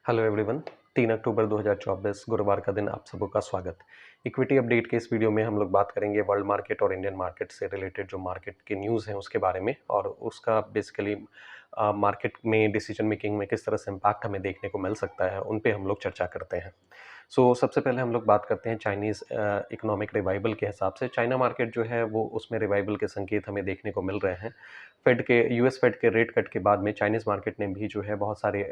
Hello everyone. 3 अक्टूबर 2024 गुरुवार का दिन आप सबका स्वागत। इक्विटी अपडेट के इस वीडियो में हम लोग बात करेंगे वर्ल्ड मार्केट और इंडियन मार्केट से रिलेटेड जो मार्केट के न्यूज़ हैं उसके बारे में और उसका बेसिकली मार्केट में डिसीजन मेकिंग में किस तरह से इम्पैक्ट हमें देखने को मिल सकता है उन पे हम लोग चर्चा करते हैं। सबसे पहले हम लोग बात करते हैं चाइनीज़ इकोनॉमिक रिवाइवल के हिसाब से। चाइना मार्केट जो है वो उसमें रिवाइवल के संकेत हमें देखने को मिल रहे हैं। यूएस फेड के रेट कट के बाद में चाइनीज़ मार्केट ने भी जो है बहुत सारे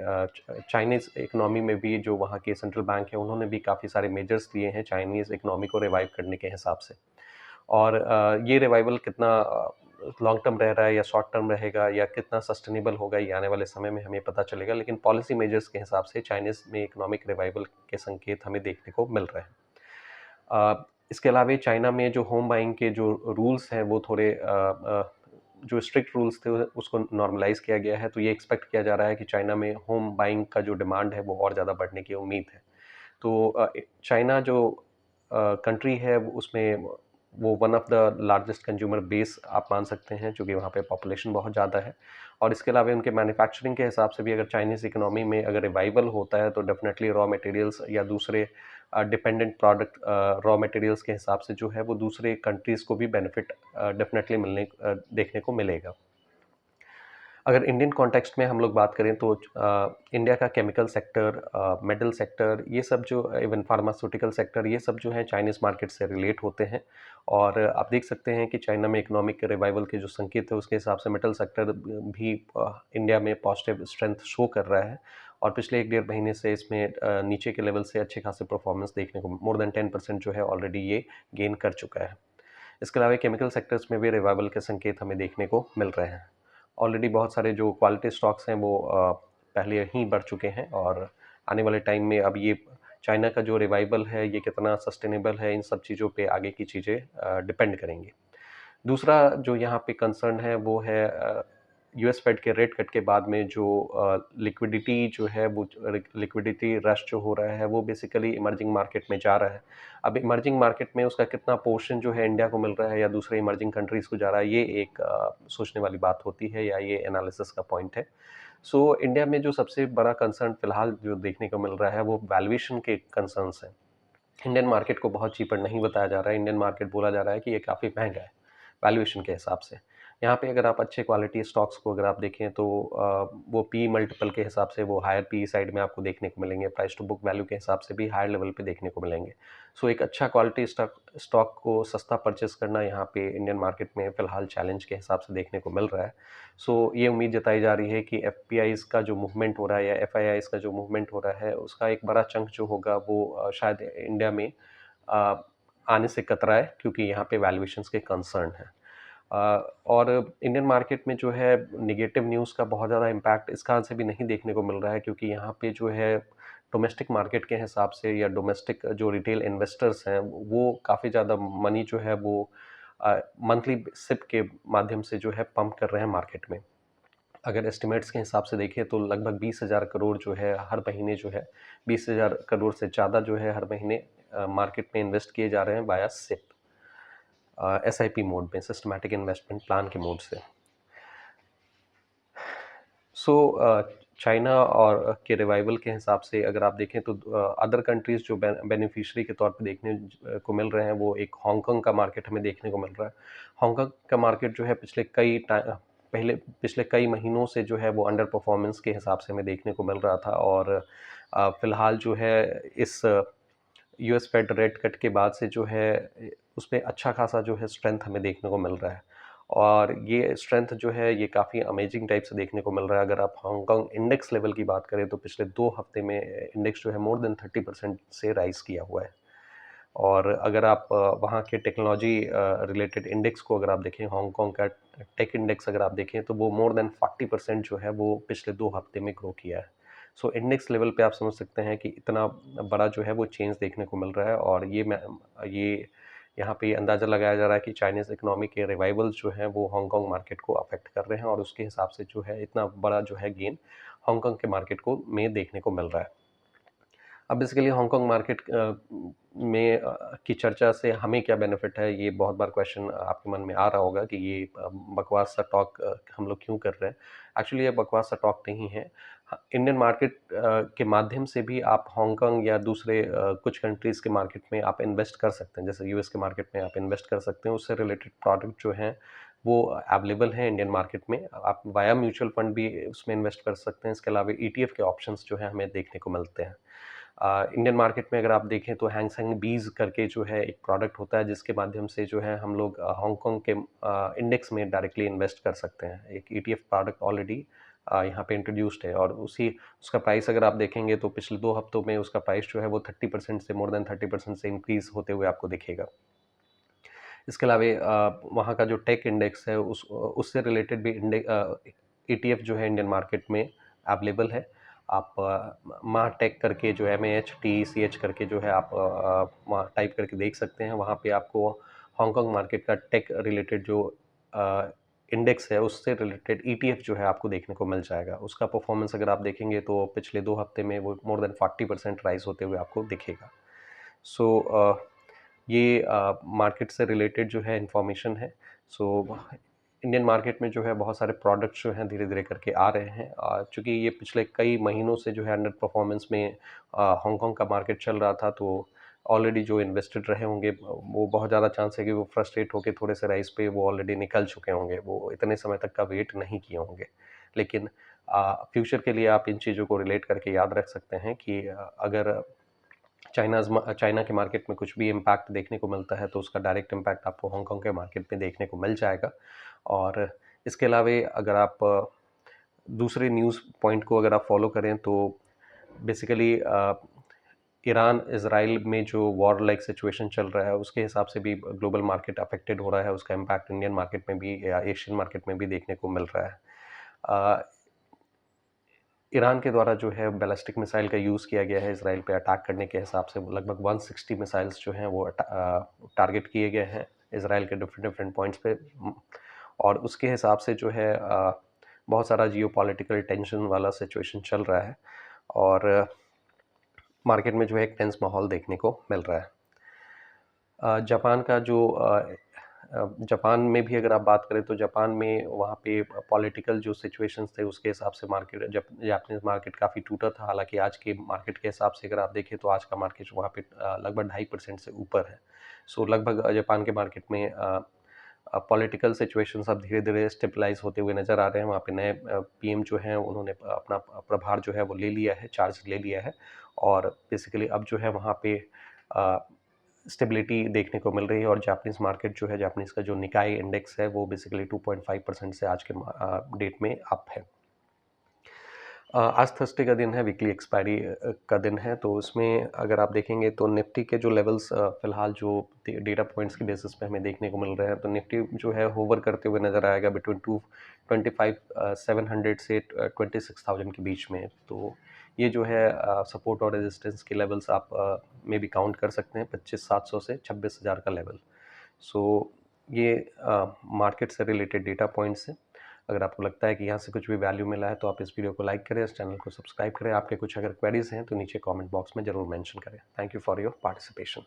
चाइनीज़ इकोनॉमी में भी जो वहाँ के सेंट्रल बैंक है उन्होंने भी काफ़ी सारे मेजर्स लिए हैं चाइनीज़ इकोनॉमी को रिवाइव करने के हिसाब से। और ये रिवाइवल कितना लॉन्ग टर्म रह रहा है या शॉर्ट टर्म रहेगा या कितना सस्टेनेबल होगा ये आने वाले समय में हमें पता चलेगा, लेकिन पॉलिसी मेजर्स के हिसाब से चाइनीज़ में इकोनॉमिक रिवाइवल के संकेत हमें देखने को मिल रहे हैं। इसके अलावा चाइना में जो होम बाइंग के जो रूल्स हैं वो थोड़े जो स्ट्रिक्ट रूल्स थे उसको नॉर्मलाइज किया गया है, तो ये एक्सपेक्ट किया जा रहा है कि चाइना में होम बाइंग का जो डिमांड है वो और ज़्यादा बढ़ने की उम्मीद है। चाइना जो कंट्री है उसमें वो one of the largest consumer base आप मान सकते हैं, चूँकि वहाँ पे पॉपुलेशन बहुत ज़्यादा है। और इसके अलावा उनके मैन्युफैक्चरिंग के हिसाब से भी अगर चाइनीज़ इकोनॉमी में अगर रिवाइवल होता है तो डेफिनेटली रॉ मटेरियल्स या दूसरे डिपेंडेंट प्रोडक्ट रॉ मटेरियल्स के हिसाब से जो है वो दूसरे कंट्रीज़ को भी बेनिफिट डेफिनेटली देखने को मिलेगा। अगर इंडियन कॉन्टेक्स्ट में हम लोग बात करें तो इंडिया का केमिकल सेक्टर, मेटल सेक्टर, ये सब जो इवन फार्मास्यूटिकल सेक्टर, ये सब जो है चाइनीज़ मार्केट से रिलेट होते हैं। और आप देख सकते हैं कि चाइना में इकोनॉमिक रिवाइवल के जो संकेत है उसके हिसाब से मेटल सेक्टर भी इंडिया में पॉजिटिव स्ट्रेंथ शो कर रहा है। और पिछले 1 डेढ़ महीने से इसमें नीचे के लेवल से अच्छे खासे परफॉर्मेंस देखने को मोर देन 10% जो है ऑलरेडी ये गेन कर चुका है। इसके अलावा केमिकल सेक्टर्स में भी रिवाइवल के संकेत हमें देखने को मिल रहे हैं। ऑलरेडी बहुत सारे जो क्वालिटी स्टॉक्स हैं वो पहले ही बढ़ चुके हैं और आने वाले टाइम में अब ये चाइना का जो रिवाइवल है ये कितना सस्टेनेबल है, इन सब चीज़ों पे आगे की चीज़ें डिपेंड करेंगी। दूसरा जो यहाँ पे कंसर्न है वो है यूएस फेड के रेट कट के बाद में जो लिक्विडिटी जो है वो लिक्विडिटी रश जो हो रहा है वो बेसिकली इमर्जिंग मार्केट में जा रहा है। अब इमर्जिंग मार्केट में उसका कितना पोर्शन जो है इंडिया को मिल रहा है या दूसरे इमर्जिंग कंट्रीज़ को जा रहा है, ये एक सोचने वाली बात होती है या ये एनालिसिस का पॉइंट है। इंडिया में जो सबसे बड़ा कंसर्न फिलहाल जो देखने को मिल रहा है वो वैल्यूएशन के कंसर्न्स हैं। इंडियन मार्केट को बहुत चीपर नहीं बताया जा रहा है, इंडियन मार्केट बोला जा रहा है कि ये काफ़ी महंगा है वैल्यूएशन के हिसाब से। यहाँ पे अगर आप अच्छे क्वालिटी स्टॉक्स को अगर आप देखें तो वो पी मल्टीपल के हिसाब से वो हायर पी साइड में आपको देखने को मिलेंगे, प्राइस टू बुक वैल्यू के हिसाब से भी हायर लेवल पे देखने को मिलेंगे। एक अच्छा क्वालिटी स्टॉक को सस्ता परचेस करना यहाँ पे इंडियन मार्केट में फ़िलहाल चैलेंज के हिसाब से देखने को मिल रहा है। ये उम्मीद जताई जा रही है कि एफपीआईज़ का जो मूवमेंट हो रहा है या एफआईआईज़ का जो मूवमेंट हो रहा है उसका एक बड़ा चंक जो होगा वो शायद इंडिया में अ, आने से कतराए, क्योंकि यहाँ पे वैल्यूएशंस के कंसर्न हैं। और इंडियन मार्केट में जो है नेगेटिव न्यूज़ का बहुत ज़्यादा इम्पैक्ट इस कारण से भी नहीं देखने को मिल रहा है, क्योंकि यहाँ पे जो है डोमेस्टिक मार्केट के हिसाब से या डोमेस्टिक जो रिटेल इन्वेस्टर्स हैं वो काफ़ी ज़्यादा मनी जो है वो मंथली सिप के माध्यम से जो है पंप कर रहे हैं मार्केट में। अगर एस्टिमेट्स के हिसाब से देखें तो लगभग 20,000 करोड़ जो है हर महीने जो है 20,000 करोड़ से ज़्यादा जो है हर महीने मार्केट में इन्वेस्ट किए जा रहे हैं बाया सिप, एसआईपी मोड में, सिस्टमैटिक इन्वेस्टमेंट प्लान के मोड से। चाइना और के रिवाइवल के हिसाब से अगर आप देखें तो अदर कंट्रीज़ जो बेनिफिशियरी के तौर पे देखने को मिल रहे हैं वो एक हांगकांग का मार्केट हमें देखने को मिल रहा है। हांगकांग का मार्केट जो है पिछले कई महीनों से जो है वो अंडर परफॉर्मेंस के हिसाब से हमें देखने को मिल रहा था और फिलहाल जो है इस यूएस फेड रेट कट के बाद से जो है उसमें अच्छा खासा जो है स्ट्रेंथ हमें देखने को मिल रहा है। और ये स्ट्रेंथ जो है ये काफ़ी अमेजिंग टाइप से देखने को मिल रहा है। अगर आप हांगकांग इंडेक्स लेवल की बात करें तो पिछले 2 हफ्ते में इंडेक्स जो है मोर देन 30% से राइज़ किया हुआ है। और अगर आप वहाँ के टेक्नोलॉजी रिलेटेड इंडेक्स को अगर आप देखें, हांगकांग का टेक इंडेक्स अगर आप देखें तो वो मोर देन 40% जो है वो पिछले 2 हफ्ते में ग्रो किया है। इंडेक्स लेवल पे आप समझ सकते हैं कि इतना बड़ा जो है वो चेंज देखने को मिल रहा है। और ये यहाँ पे अंदाज़ा लगाया जा रहा है कि चाइनीज़ इकोनॉमी के रिवाइवल्स जो हैं वो हांगकांग मार्केट को अफेक्ट कर रहे हैं और उसके हिसाब से जो है इतना बड़ा जो है गेन हांगकांग के मार्केट को में देखने को मिल रहा है। अब बेसिकली हांगकांग मार्केट में की चर्चा से हमें क्या बेनिफिट है, ये बहुत बार क्वेश्चन आपके मन में आ रहा होगा कि ये बकवास सा टॉक हम लोग क्यों कर रहे हैं। एक्चुअली ये बकवास सा टॉक नहीं है। इंडियन मार्केट के माध्यम से भी आप हांगकांग या दूसरे कुछ कंट्रीज़ के मार्केट में आप इन्वेस्ट कर सकते हैं, जैसे यूएस के मार्केट में आप इन्वेस्ट कर सकते हैं। उससे रिलेटेड प्रोडक्ट जो हैं वो अवेलेबल हैं इंडियन मार्केट में। आप वाया म्यूचुअल फंड भी उसमें इन्वेस्ट कर सकते हैं। इसके अलावा ईटीएफ के ऑप्शंस जो हैं हमें देखने को मिलते हैं। इंडियन मार्केट में अगर आप देखें तो हैंग सेंग बीज करके जो है एक प्रोडक्ट होता है, जिसके माध्यम से जो है हम लोग हांगकांग के इंडेक्स में डायरेक्टली इन्वेस्ट कर सकते हैं। एक ईटीएफ प्रोडक्ट ऑलरेडी यहाँ पे इंट्रोड्यूस्ड है, और उसका प्राइस अगर आप देखेंगे तो पिछले 2 हफ्तों में उसका प्राइस जो है वो 30% से मोर देन 30% से इंक्रीज़ होते हुए आपको दिखेगा। इसके अलावा वहाँ का जो टेक इंडेक्स है उससे रिलेटेड भी ईटीएफ जो है इंडियन मार्केट में अवेलेबल है। आप माह टेक करके जो MAHTECH करके जो है आप वहाँ टाइप करके देख सकते हैं। वहाँ पे आपको हांगकांग मार्केट का टेक रिलेटेड जो इंडेक्स है उससे रिलेटेड ईटीएफ जो है आपको देखने को मिल जाएगा। उसका परफॉर्मेंस अगर आप देखेंगे तो पिछले 2 हफ्ते में वो मोर देन 40% राइज़ होते हुए आपको दिखेगा। सो ये मार्केट से रिलेटेड जो है इन्फॉर्मेशन है। सो इंडियन मार्केट में जो है बहुत सारे प्रोडक्ट्स जो हैं धीरे-धीरे करके आ रहे हैं। चूँकि ये पिछले कई महीनों से जो है अंडर परफॉर्मेंस में हांगकांग का मार्केट चल रहा था, तो ऑलरेडी जो इन्वेस्टेड रहे होंगे वो बहुत ज़्यादा चांस है कि वो फ्रस्ट्रेट होके थोड़े से राइज़ पे वो ऑलरेडी निकल चुके होंगे। वो इतने समय तक का वेट नहीं किए होंगे। लेकिन फ्यूचर के लिए आप इन चीज़ों को रिलेट करके याद रख सकते हैं कि अगर चाइना के मार्केट में कुछ भी इम्पैक्ट देखने को मिलता है तो उसका डायरेक्ट इम्पैक्ट आपको हांगकांग के मार्केट में देखने को मिल जाएगा। और इसके अलावा अगर आप दूसरे न्यूज़ पॉइंट को अगर आप फॉलो करें तो बेसिकली ईरान इज़राइल में जो वॉर लाइक सिचुएशन चल रहा है उसके हिसाब से भी ग्लोबल मार्केट अफेक्टेड हो रहा है। उसका इम्पैक्ट इंडियन मार्केट में भी या एशियन मार्केट में भी देखने को मिल रहा है। ईरान के द्वारा जो है बैलिस्टिक मिसाइल का यूज़ किया गया है इसराइल पे अटैक करने के हिसाब से। लगभग 160 मिसाइल्स जो हैं वो टारगेट किए गए हैं इसराइल के डिफरेंट पॉइंट्स पे। और उसके हिसाब से जो है बहुत सारा जियोपॉलिटिकल टेंशन वाला सिचुएशन चल रहा है, और मार्केट में जो है एक टेंस माहौल देखने को मिल रहा है। जापान में भी अगर आप बात करें तो जापान में वहाँ पे पॉलिटिकल जो सिचुएशंस थे उसके हिसाब से मार्केट जापानीज मार्केट काफ़ी टूटा था। हालांकि आज के मार्केट के हिसाब से अगर आप देखें तो आज का मार्केट वहाँ पे लगभग 2.5% से ऊपर है। सो लगभग जापान के मार्केट में पॉलिटिकल सिचुएशंस अब धीरे धीरे स्टेबलाइज होते हुए नज़र आ रहे हैं। वहाँ पे नए पीएम जो हैं उन्होंने अपना प्रभार जो है वो ले लिया है, चार्ज ले लिया है, और बेसिकली अब जो है वहाँ पे स्टेबिलिटी देखने को मिल रही है। और जापानीज़ मार्केट जो है, जापानीज़ का जो निकाई इंडेक्स है वो बेसिकली 2.5% से आज के डेट में अप है। आज थर्सडे का दिन है, वीकली एक्सपायरी का दिन है, तो उसमें अगर आप देखेंगे तो निफ्टी के जो लेवल्स फ़िलहाल जो डेटा पॉइंट्स की बेसिस पे हमें देखने को मिल रहे हैं, तो निफ्टी जो है होवर करते हुए नज़र आएगा बिटवीन 25,700 से 26,000 के बीच में। तो ये जो है सपोर्ट और रेजिस्टेंस के लेवल्स आप में भी काउंट कर सकते हैं, 25,700 से 26,000 का लेवल। सो ये मार्केट से रिलेटेड डेटा पॉइंट्स हैं। अगर आपको लगता है कि यहाँ से कुछ भी वैल्यू मिला है तो आप इस वीडियो को लाइक करें, इस चैनल को सब्सक्राइब करें। आपके कुछ अगर क्वेरीज हैं तो नीचे कमेंट बॉक्स में ज़रूर मेंशन करें। Thank you for your participation.